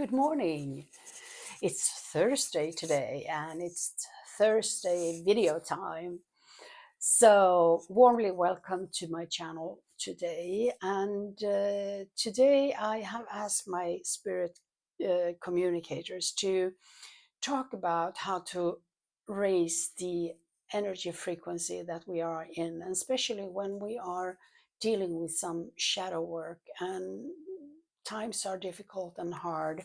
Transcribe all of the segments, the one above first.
Good morning. It's Thursday today and it's Thursday video time. So, warmly welcome to my channel today. And today I have asked my spirit communicators to talk about how to raise the energy frequency that we are in, and especially when we are dealing with some shadow work and times are difficult and hard,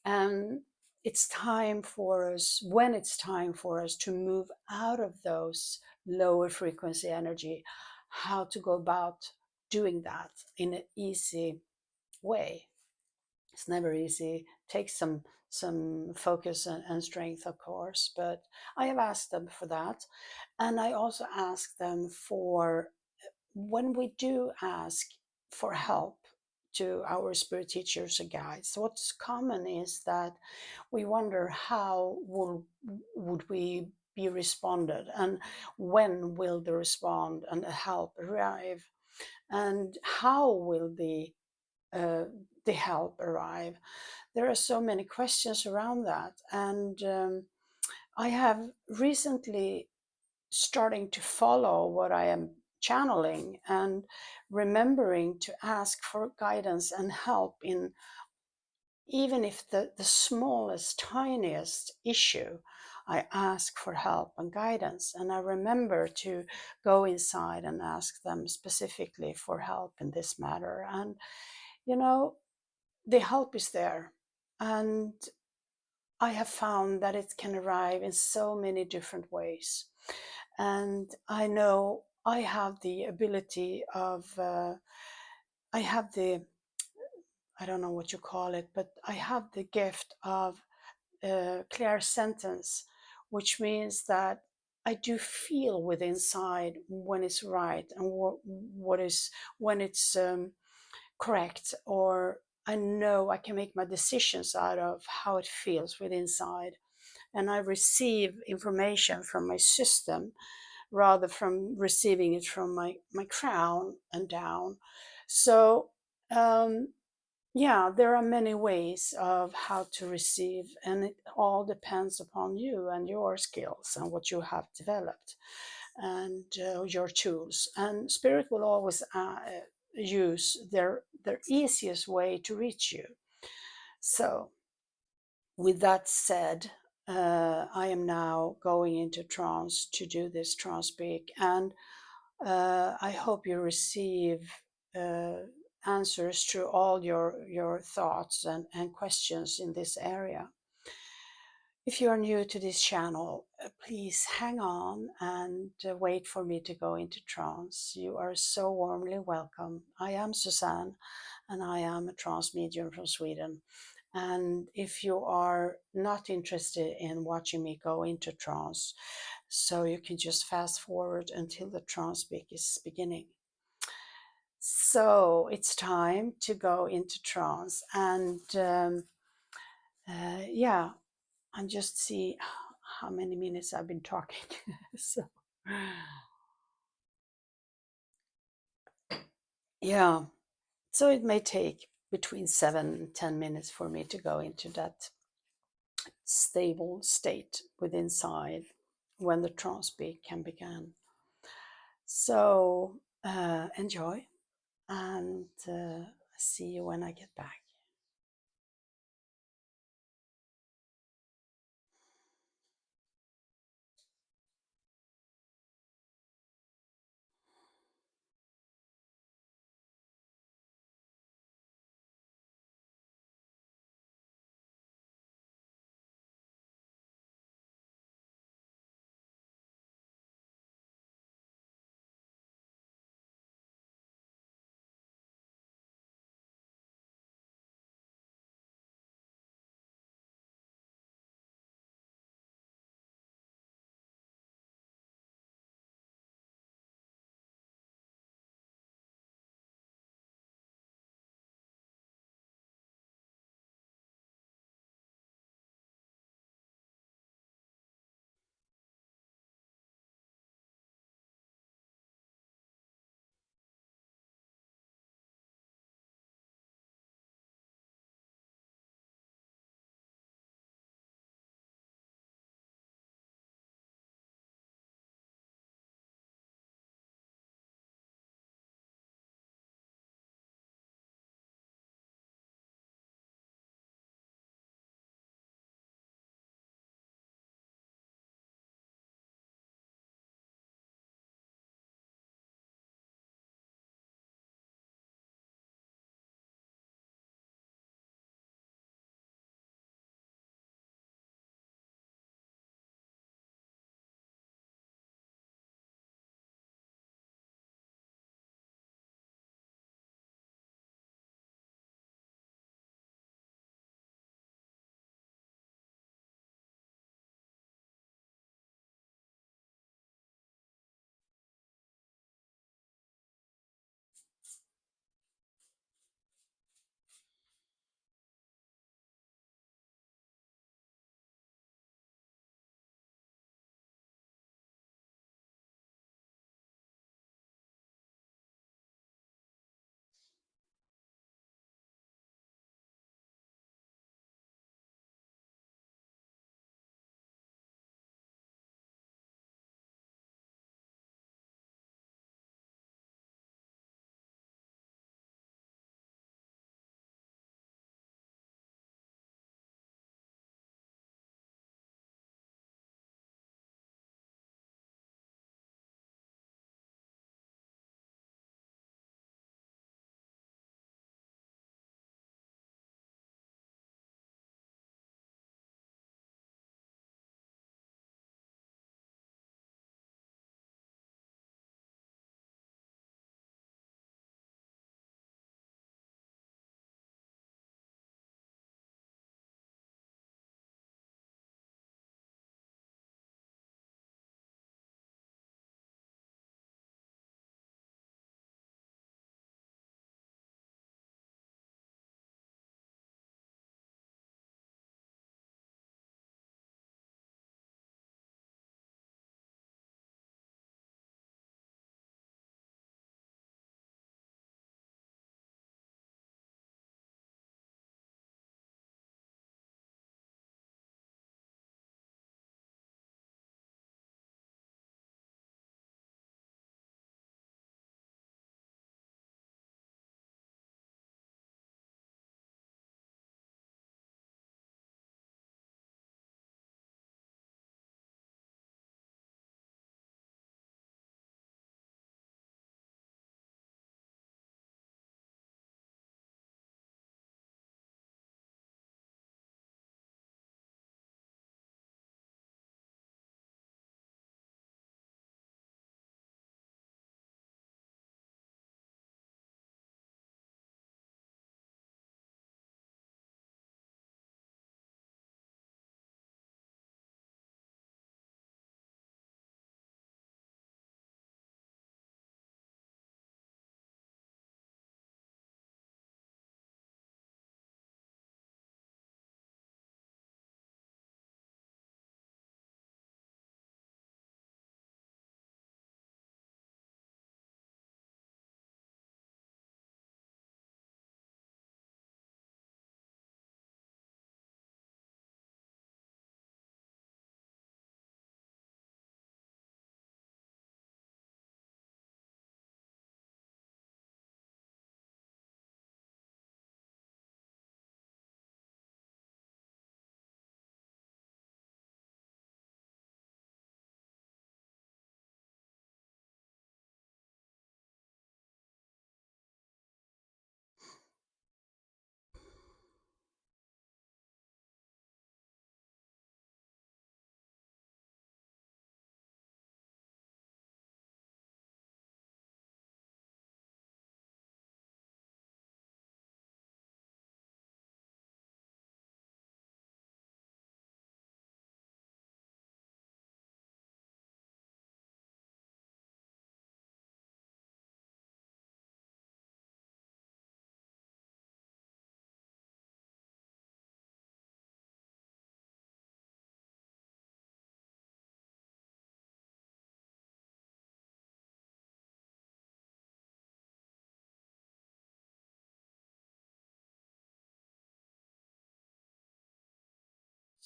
and it's time for us, when it's time for us to move out of those lower frequency energy, how to go about doing that in an easy way. It's never easy. It takes some focus and strength, of course, but I have asked them for that. And I also asked them for, when we do ask for help to our spirit teachers and guides, what's common is that we wonder how would we be responded, and when will the respond and the help arrive, and how will the help arrive. There are so many questions around that, and I have recently starting to follow what I am channeling and remembering to ask for guidance and help in, even if the smallest, tiniest issue. I ask for help and guidance, and I remember to go inside and ask them specifically for help in this matter. And you know, the help is there, and I have found that it can arrive in so many different ways. And I know I have the ability of, I have the, I don't know what you call it, but I have the gift of clear sentence, which means that I do feel with inside when it's right and what is, when it's correct, or I know I can make my decisions out of how it feels with inside. And I receive information from my system rather from receiving it from my crown and down. So, um, yeah, there are many ways of how to receive, and it all depends upon you and your skills and what you have developed and your tools. And Spirit will always use their easiest way to reach you. So, with that said, I am now going into trance to do this trance speak, and I hope you receive uh, answers to all your thoughts and questions in this area. If you are new to this channel, please hang on and wait for me to go into trance. You are so warmly welcome. I am Susanne, and I am a trance medium from Sweden. And if you are not interested in watching me go into trance, so you can just fast forward until the trance speak is beginning. So it's time to go into trance, and yeah, and just see how many minutes I've been talking. So yeah, so it may take between 7 and 10 minutes for me to go into that stable state within inside when the trance peak can begin. So enjoy, and see you when I get back.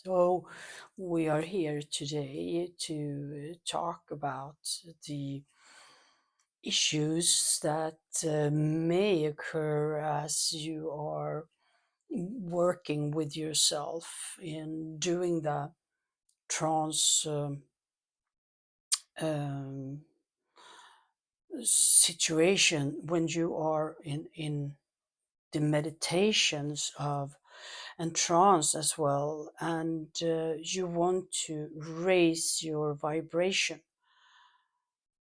So, we are here today to talk about the issues that may occur as you are working with yourself in doing the trance um, situation when you are in the meditations of and trance as well, and you want to raise your vibration,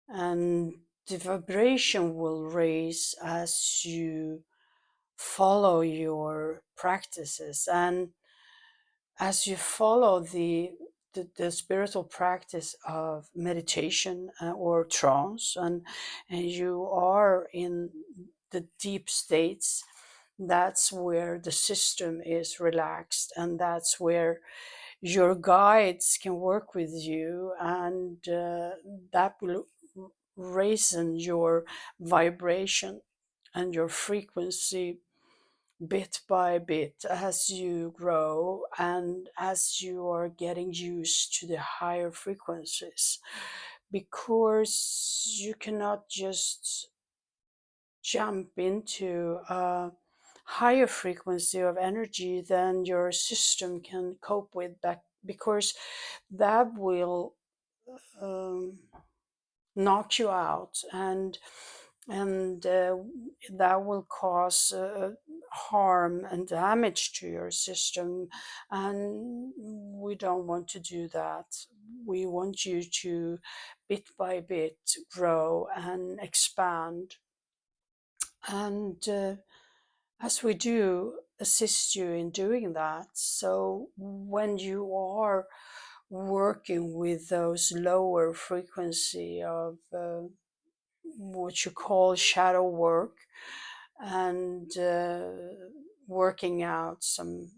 and the vibration will raise as you follow your practices, and as you follow the spiritual practice of meditation or trance, and you are in the deep states, that's where the system is relaxed, and that's where your guides can work with you, and that will raise your vibration and your frequency bit by bit as you grow and as you are getting used to the higher frequencies, because you cannot just jump into a higher frequency of energy than your system can cope with, that because that will um, knock you out, and that will cause harm and damage to your system, and we don't want to do that. We want you to bit by bit grow and expand, and as we do, assist you in doing that. So when you are working with those lower frequency of what you call shadow work, and working out some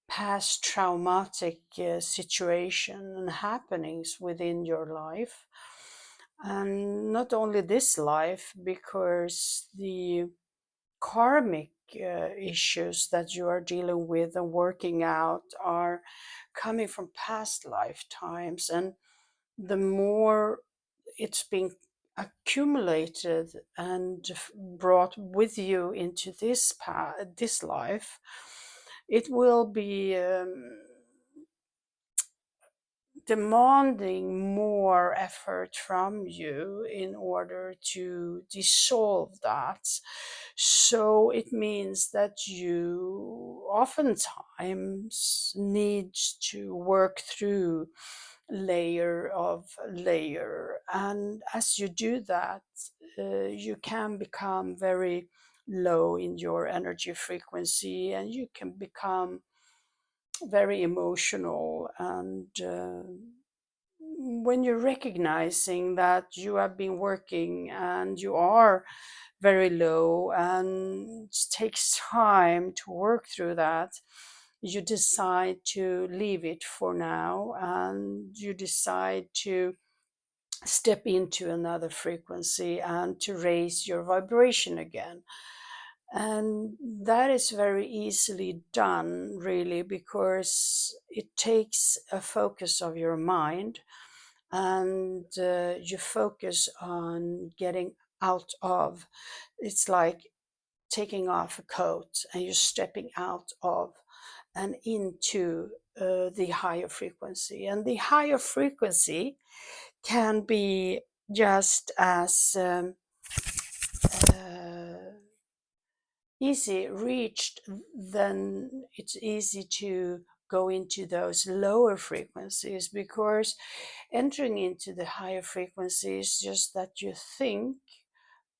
past traumatic situation and happenings within your life, and not only this life, because the karmic issues that you are dealing with and working out are coming from past lifetimes, and the more it's being accumulated and brought with you into this life, it will be demanding more effort from you in order to dissolve that. So it means that you oftentimes need to work through layer of layer, and as you do that, you can become very low in your energy frequency, and you can become very emotional, and when you're recognizing that you have been working and you are very low and it takes time to work through that, you decide to leave it for now, and you decide to step into another frequency and to raise your vibration again. And that is very easily done, really, because it takes a focus of your mind, and you focus on getting out of, it's like taking off a coat and you're stepping out of and into the higher frequency. And the higher frequency can be just as uh, easy reached, then it's easy to go into those lower frequencies, because entering into the higher frequencies just that you think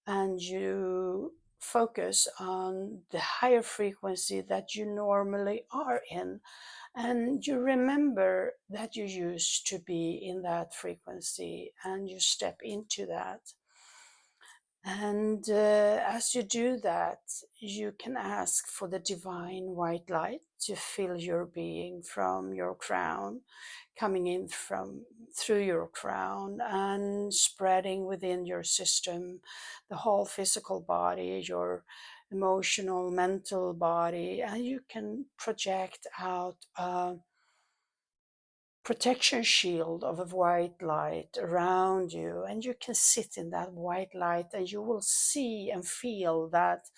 and you focus on the higher frequency that you normally are in, and you remember that you used to be in that frequency and you step into that. And as you do that, you can ask for the divine white light to fill your being from your crown, coming in from through your crown and spreading within your system, the whole physical body, your emotional, mental body, and you can project out protection shield of a white light around you, and you can sit in that white light and you will see and feel that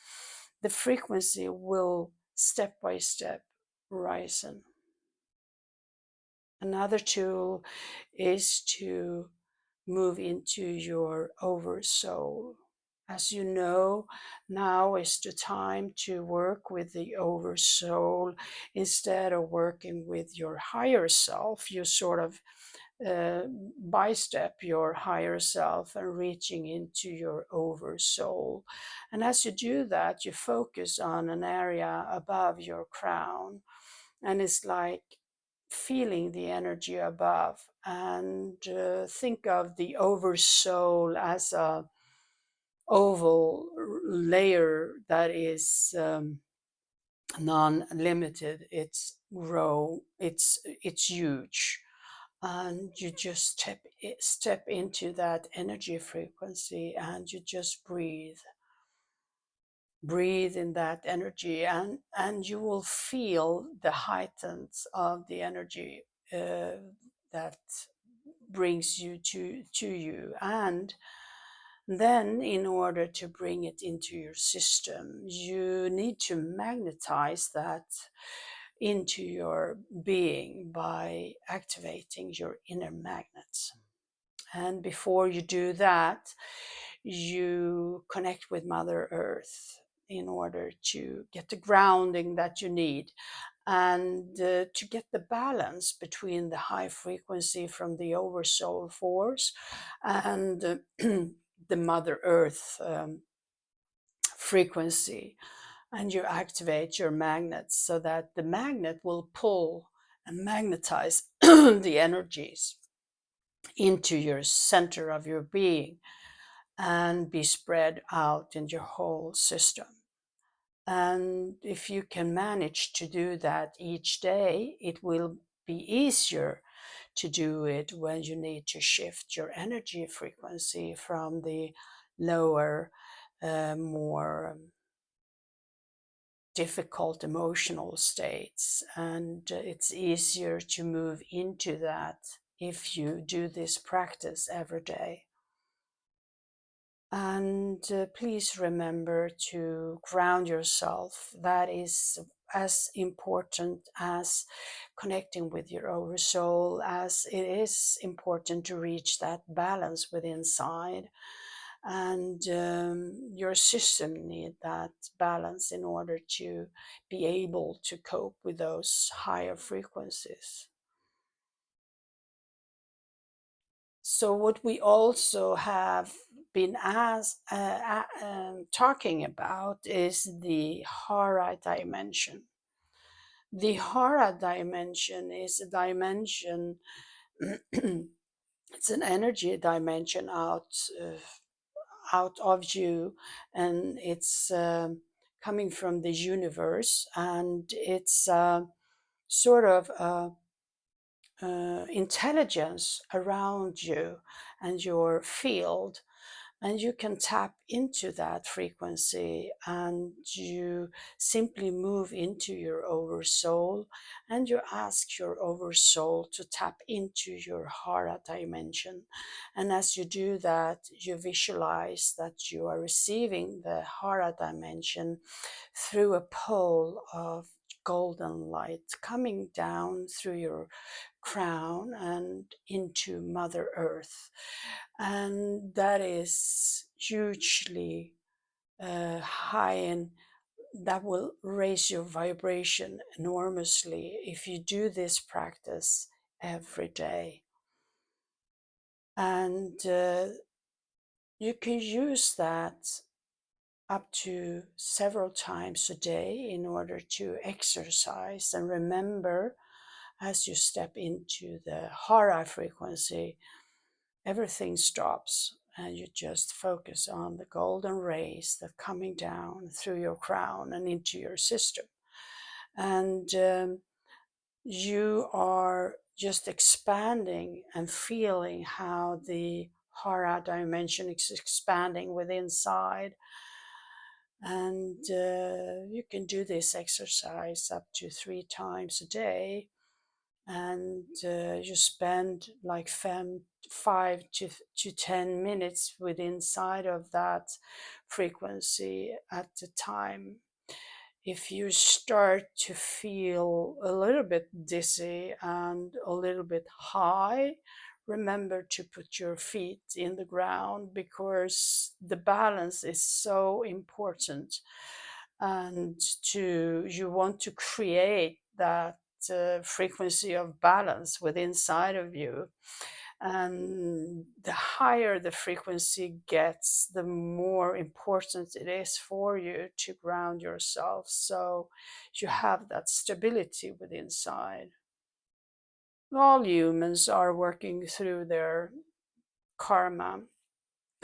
the frequency will step by step rise. Another tool is to move into your oversoul. As you know, now is the time to work with the oversoul instead of working with your higher self. You sort of bystep your higher self and reaching into your oversoul. And as you do that, you focus on an area above your crown, and it's like feeling the energy above, and think of the oversoul as a oval layer that is non-limited. It's grow it's huge, and you just step into that energy frequency, and you just breathe in that energy, and you will feel the heightens of the energy that brings you to you. And then in order to bring it into your system, you need to magnetize that into your being by activating your inner magnets. And before you do that, you connect with Mother Earth in order to get the grounding that you need, and to get the balance between the high frequency from the oversoul force and the Mother Earth frequency. And you activate your magnets so that the magnet will pull and magnetize the energies into your center of your being and be spread out in your whole system. And if you can manage to do that each day, it will be easier to do it when you need to shift your energy frequency from the lower, more difficult emotional states. And it's easier to move into that if you do this practice every day. And please remember to ground yourself. That is as important as connecting with your oversoul, as it is important to reach that balance within inside. And your system need that balance in order to be able to cope with those higher frequencies. So what we also have been talking about is the Hara dimension. The Hara dimension is a dimension, it's an energy dimension out of you, and it's coming from the universe, and it's sort of intelligence around you and your field, and you can tap into that frequency, and you simply move into your oversoul, and you ask your oversoul to tap into your Hara dimension. And as you do that, you visualize that you are receiving the Hara dimension through a pole of golden light coming down through your crown and into Mother Earth. And that is hugely high, and that will raise your vibration enormously if you do this practice every day. And you can use that up to several times a day in order to exercise. And remember, as you step into the Hara frequency, everything stops and you just focus on the golden rays that are coming down through your crown and into your system. And you are just expanding and feeling how the Hara dimension is expanding within inside. And you can do this exercise up to 3 times a day. and you spend like 5 to 10 minutes with inside of that frequency at the time. If you start to feel a little bit dizzy and a little bit high, remember to put your feet in the ground, because the balance is so important. And you want to create that frequency of balance within inside of you. And the higher the frequency gets, the more important it is for you to ground yourself, so you have that stability within inside. All humans are working through their karma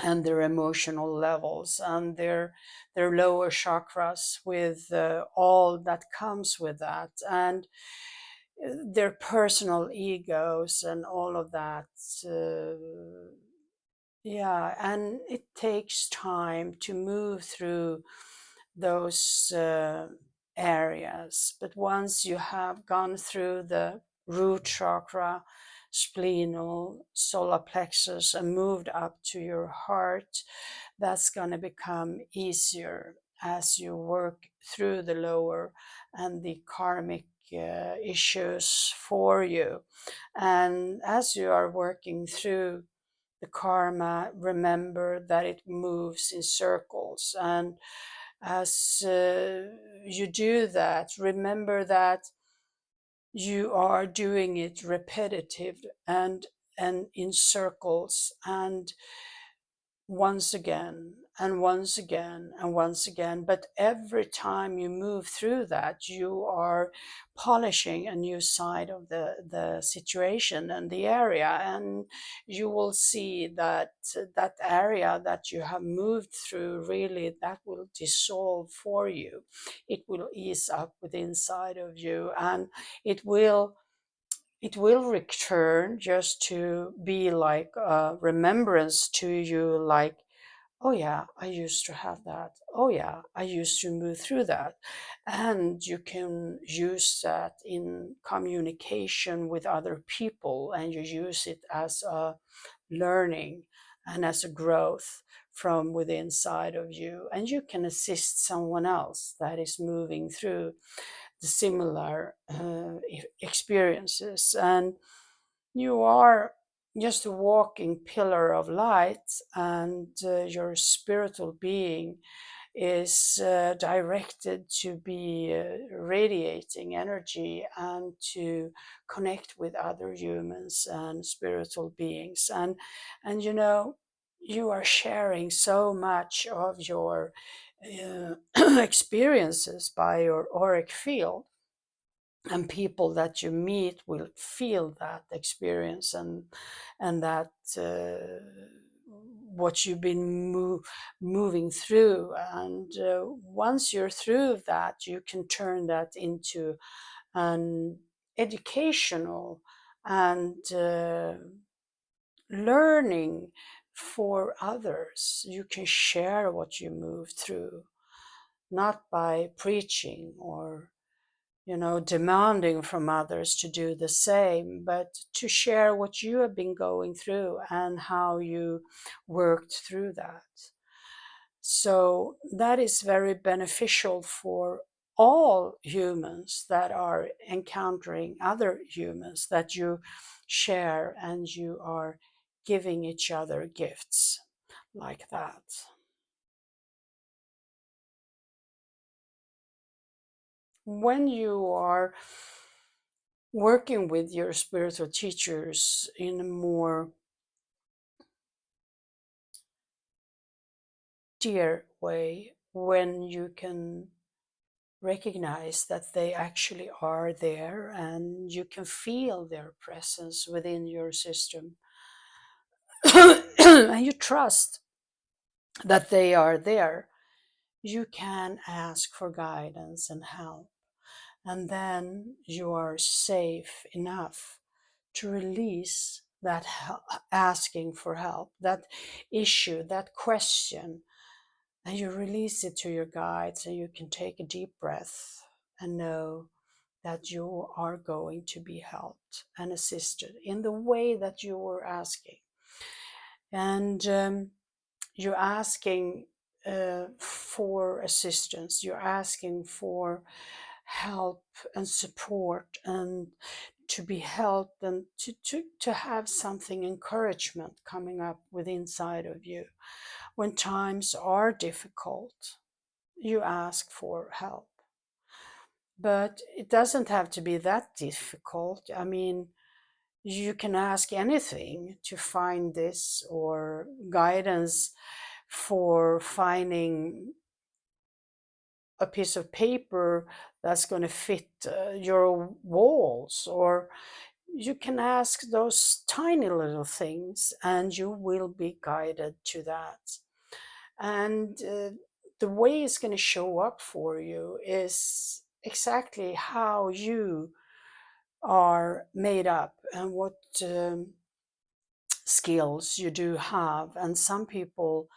and their emotional levels and their lower chakras, with all that comes with that, and their personal egos and all of that. Yeah, and it takes time to move through those areas. But once you have gone through the root chakra, spleenal, solar plexus, and moved up to your heart, that's going to become easier as you work through the lower and the karmic issues for you. And as you are working through the karma, remember that it moves in circles. And as you do that, remember that you are doing it repetitive and in circles, and once again and once again and once again. But every time you move through that, you are polishing a new side of the situation and the area, and you will see that that area that you have moved through, really, that will dissolve for you. It will ease up within inside of you, and it will it will return just to be like a remembrance to you, like, oh yeah, I used to have that. Oh yeah, I used to move through that. And you can use that in communication with other people, and you use it as a learning and as a growth from within inside of you. And you can assist someone else that is moving through the similar experiences. And you are just a walking pillar of light, and your spiritual being is directed to be radiating energy and to connect with other humans and spiritual beings. And you are sharing so much of your experiences by your auric field, and people that you meet will feel that experience, and that what you've been moving through. And once you're through that, you can turn that into an educational and learning for others. You can share what you moved through, not by preaching or demanding from others to do the same, but to share what you have been going through and how you worked through that. So that is very beneficial for all humans that are encountering other humans, that you share and you are giving each other gifts like that. When you are working with your spiritual teachers in a more dear way, when you can recognize that they actually are there and you can feel their presence within your system, and you trust that they are there, you can ask for guidance and help. And then you are safe enough to release that asking for help, that issue, that question, and you release it to your guides, and you can take a deep breath and know that you are going to be helped and assisted in the way that you were asking. And you're asking for assistance, you're asking for help and support, and to be helped, and to have something encouragement coming up with inside of you. When times are difficult, you ask for help. But it doesn't have to be that difficult. I mean, you can ask anything to find this, or guidance for finding a piece of paper that's going to fit your walls, or you can ask those tiny little things and you will be guided to that. And the way it's going to show up for you is exactly how you are made up, and what skills you do have. And some people,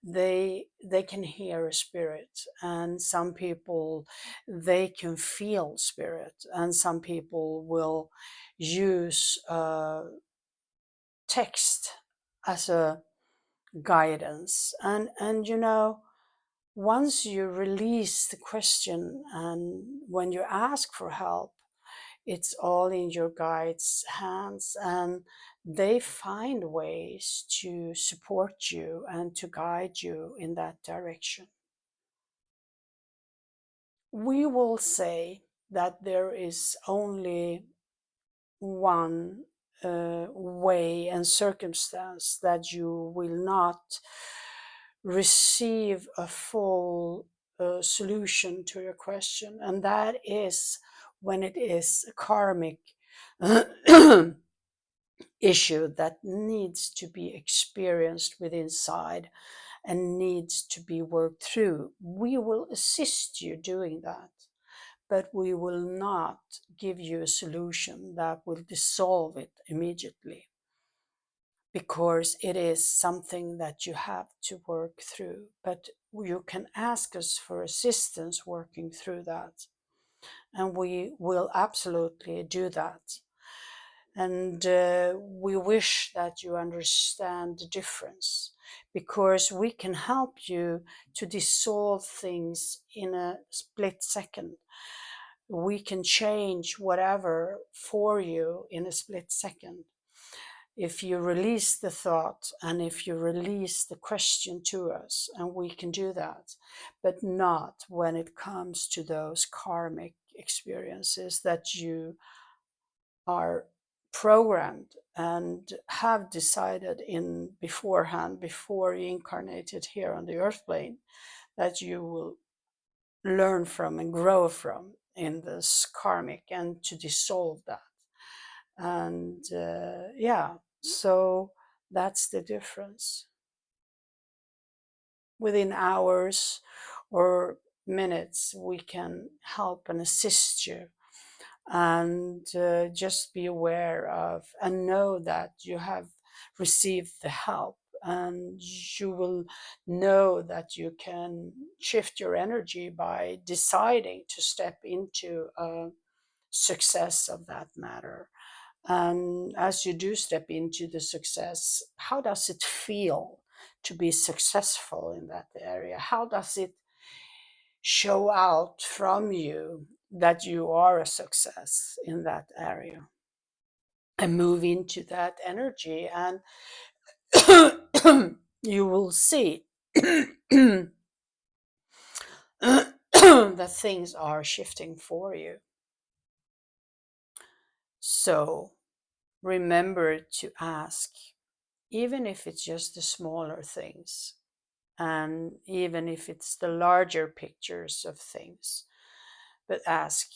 they can hear a spirit, and some people, they can feel spirit, and some people will use text as a guidance. And you know, once you release the question, and when you ask for help, it's all in your guides' hands, and they find ways to support you and to guide you in that direction. We will say that there is only one way and circumstance that you will not receive a full solution to your question, and that is when it is a karmic issue that needs to be experienced with inside and needs to be worked through. We will assist you doing that, but we will not give you a solution that will dissolve it immediately, because it is something that you have to work through. But you can ask us for assistance working through that, and we will absolutely do that. And we wish that you understand the difference, because we can help you to dissolve things in a split second. We can change whatever for you in a split second. If you release the thought, and if you release the question to us, and we can do that, but not when it comes to those karmic experiences that you are programmed and have decided in beforehand, before you incarnated here on the earth plane, that you will learn from and grow from in this karmic, and to dissolve that. And yeah, so that's the difference. Within hours or minutes, we can help and assist you. And just be aware of and know that you have received the help, and you will know that you can shift your energy by deciding to step into a success of that matter. And as you do step into the success, how does it feel to be successful in that area? How does it show out from you that you are a success in that area? And move into that energy, and you will see that things are shifting for you. So remember to ask, even if it's just the smaller things, and even if it's the larger pictures of things. But ask,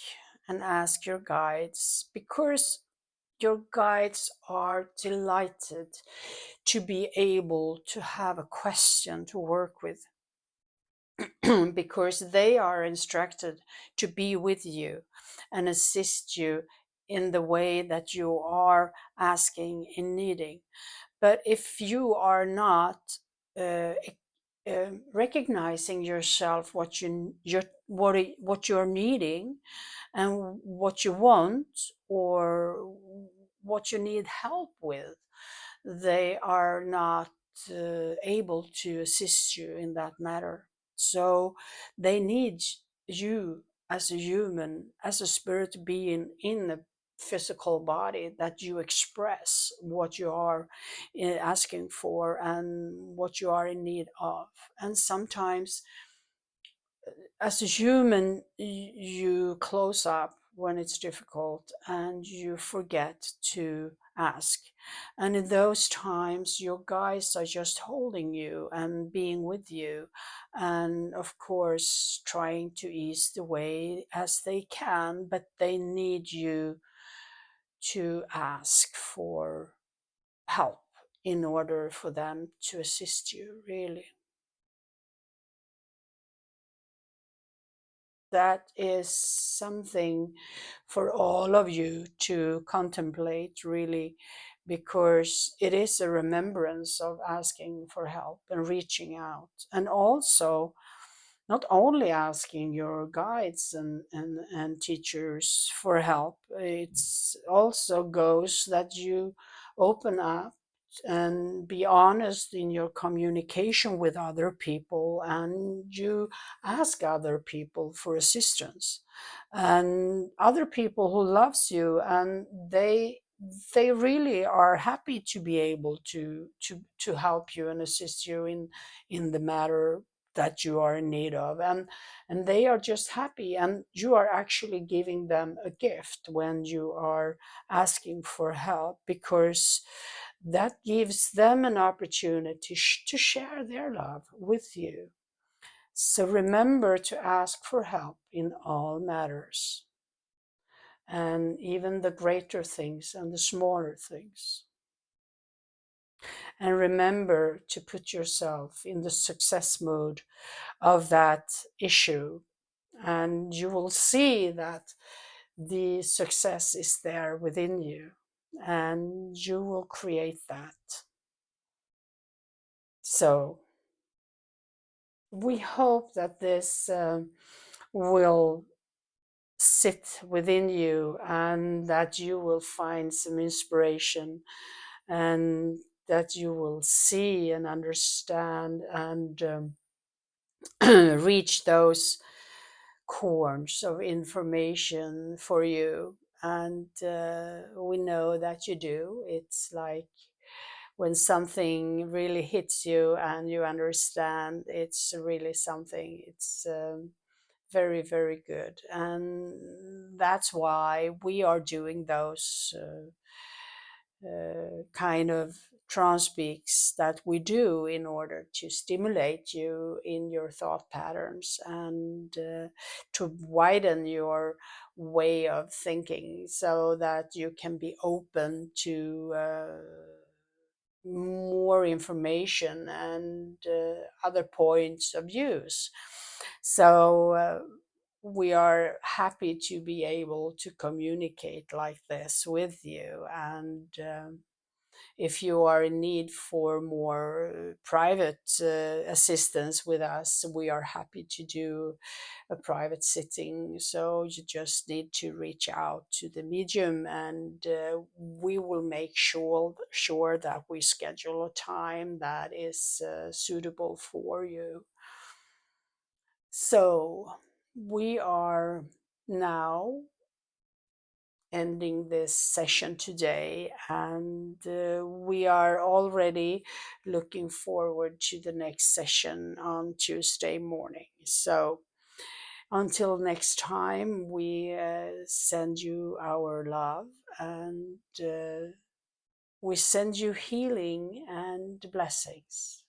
and ask your guides, because your guides are delighted to be able to have a question to work with, because they are instructed to be with you and assist you in the way that you are asking and needing. But if you are not uh, recognizing yourself, what you're needing and what you want, or what you need help with, they are not able to assist you in that matter. So they need you as a human, as a spirit being in a physical body, that you express what you are asking for and what you are in need of. And sometimes as a human, you close up when it's difficult and you forget to ask. And in those times, your guides are just holding you and being with you. And of course, trying to ease the way as they can, but they need you to ask for help in order for them to assist you, really. That is something for all of you to contemplate, really, because it is a remembrance of asking for help and reaching out. And also, not only asking your guides and teachers for help, it also goes that you open up and be honest in your communication with other people, and you ask other people for assistance, and other people who loves you, and they really are happy to be able to help you and assist you in the matter that you are in need of, and they are just happy, and you are actually giving them a gift when you are asking for help, because that gives them an opportunity to share their love with you. So remember to ask for help in all matters, and even the greater things and the smaller things. And remember to put yourself in the success mode of that issue, and you will see that the success is there within you, and you will create that. So we hope that this will sit within you, and that you will find some inspiration, and that you will see and understand and reach those corners of information for you. And we know that you do. It's like when something really hits you and you understand, it's really something, it's very, very good. And that's why we are doing those kind of transpeaks that we do in order to stimulate you in your thought patterns, and to widen your way of thinking, so that you can be open to more information and other points of views. So we are happy to be able to communicate like this with you. And if you are in need for more private assistance with us, we are happy to do a private sitting. So you just need to reach out to the medium, and we will make sure that we schedule a time that is suitable for you. So we are now ending this session today, and we are already looking forward to the next session on Tuesday morning. So until next time, we send you our love, and we send you healing and blessings.